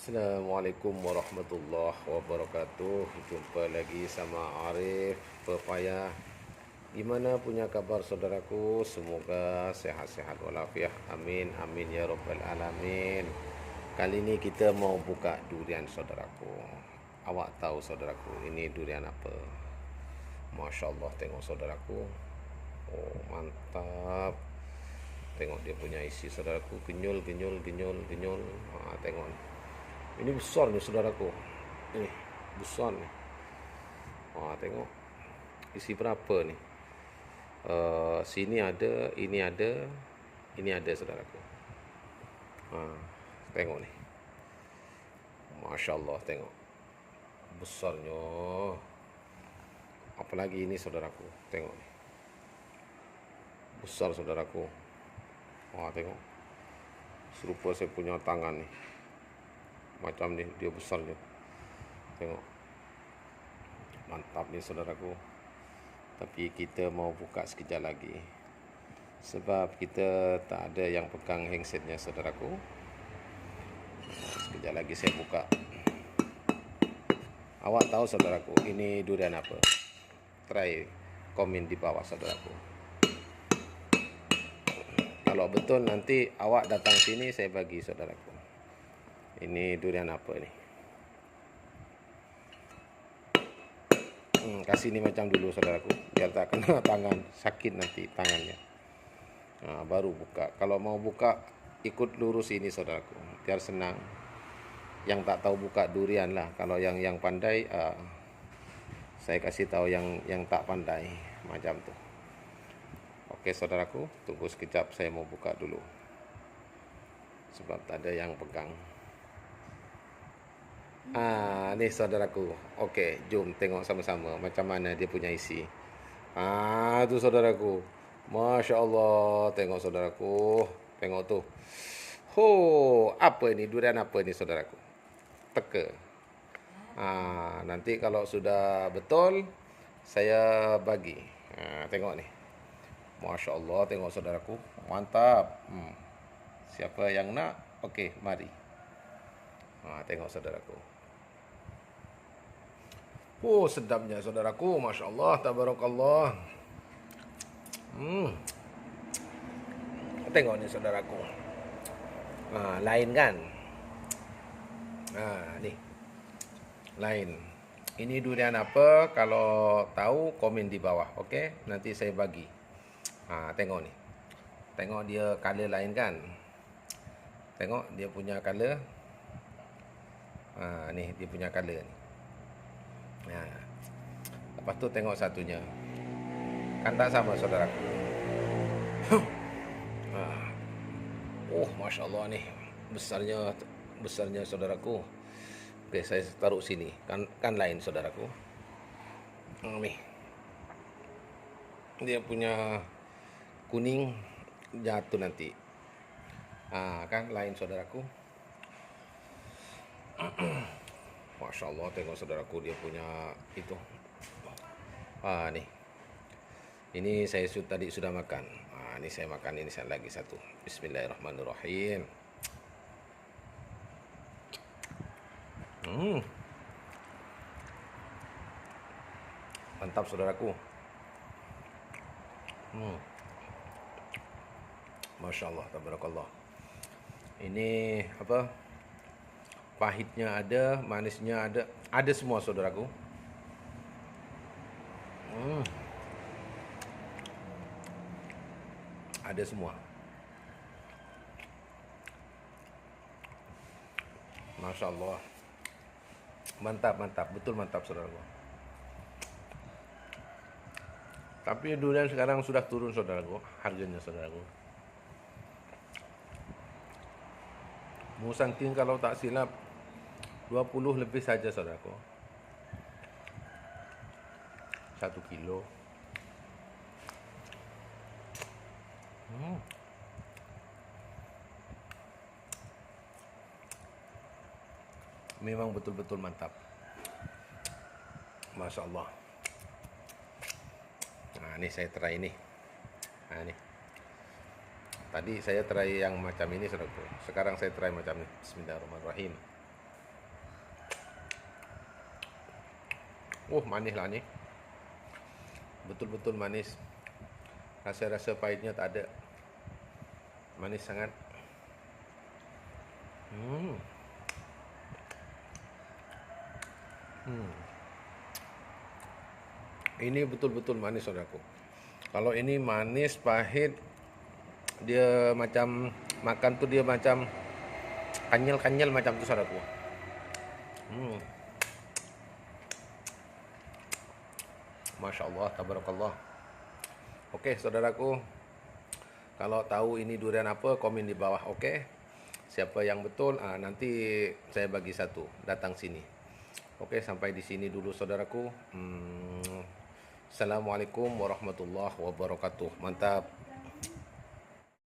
Assalamualaikum warahmatullahi wabarakatuh. Jumpa lagi sama Arif Pepaya. Gimana punya kabar saudaraku? Semoga sehat-sehat walafiat. Amin, amin ya rabbal alamin. Kali ini kita mau buka durian saudaraku. Awak tahu saudaraku, ini durian apa? Masya Allah, tengok saudaraku. Oh, mantap. Tengok dia punya isi saudaraku. Genyul, genyul, genyul, genyul. Tengok. Ini besar nih saudaraku. Ini besar nih. Tengok. Isi berapa nih? Sini ada, ini ada saudaraku. Tengok nih. Masya Allah, tengok. Besarnya. Apalagi ini saudaraku. Tengok nih. Besar saudaraku. Tengok. Serupa saya punya tangan nih. Macam ni dia besarnya. Tengok. Mantap ni saudaraku. Tapi kita mau buka sekejap lagi. Sebab kita tak ada yang pegang handsetnya saudaraku. Sekejap lagi saya buka. Awak tahu saudaraku, ini durian apa? Try komen di bawah saudaraku. Kalau betul nanti awak datang sini saya bagi saudaraku. Ini durian apa ni? Kasih ni macam dulu saudaraku, biar tak kena tangan, sakit nanti tangannya. Baru buka. Kalau mau buka, ikut lurus ini saudaraku, biar senang. Yang tak tahu buka durian lah. Kalau yang pandai, saya kasih tahu yang tak pandai macam tu. Okey saudaraku, tunggu sekejap, saya mau buka dulu. Sebab tak ada yang pegang. Ni saudaraku. Okey, jom tengok sama-sama macam mana dia punya isi. Tu saudaraku. Masya Allah, tengok saudaraku. Tengok tu. Apa ini? Durian apa ini saudaraku? Teka. Nanti kalau sudah betul, saya bagi. Tengok ni. Masya Allah, tengok saudaraku. Mantap. Siapa yang nak? Okey, mari. Tengok saudaraku. Sedapnya saudaraku. Masya Allah, tabarakallah. Tengok ni saudaraku. Lain kan? Ni. Lain. Ini durian apa? Kalau tahu, komen di bawah. Okey? Nanti saya bagi. Tengok ni. Tengok dia color lain kan? Tengok dia punya color. Ni dia punya color ni. Lepas tu tengok satunya. Kan tak sama saudaraku. Masya Allah ni. Besarnya saudaraku. Okey, saya taruh sini. Kan lain saudaraku. Ni. Dia punya kuning jatuh nanti. Kan lain saudaraku. Masya Allah, tengok saudaraku dia punya itu. Ni. Ini saya tadi sudah makan. Ini saya makan, ini saya lagi satu. Bismillahirrahmanirrahim. Mantap saudaraku. Masya Allah, tabarakallah. Ini apa? Pahitnya ada, manisnya ada. Ada semua saudaraku. Ada semua. Masya Allah. Mantap, mantap. Betul mantap saudaraku. Tapi durian sekarang sudah turun saudaraku. Harganya saudaraku. Musang King kalau tak silap 20 lebih saja saudaraku. 1 kilo. Memang betul-betul mantap. Masya Allah. Ni saya try ni. Ni. Tadi saya try yang macam ini saudaraku. Sekarang saya try macam ni. Bismillahirrahmanirrahim. Manis lah ni. Betul-betul manis. Rasa-rasa pahitnya tak ada. Manis sangat. Ini betul-betul manis saudaraku. Kalau ini manis, pahit, dia macam makan tu dia macam kanyal-kanyal macam tu saudaraku. Masya Allah, tabarakallah. Okey saudaraku, kalau tahu ini durian apa, komen di bawah, okey? Siapa yang betul, nanti saya bagi satu, datang sini. Okey, sampai di sini dulu saudaraku. Assalamualaikum warahmatullahi wabarakatuh. Mantap.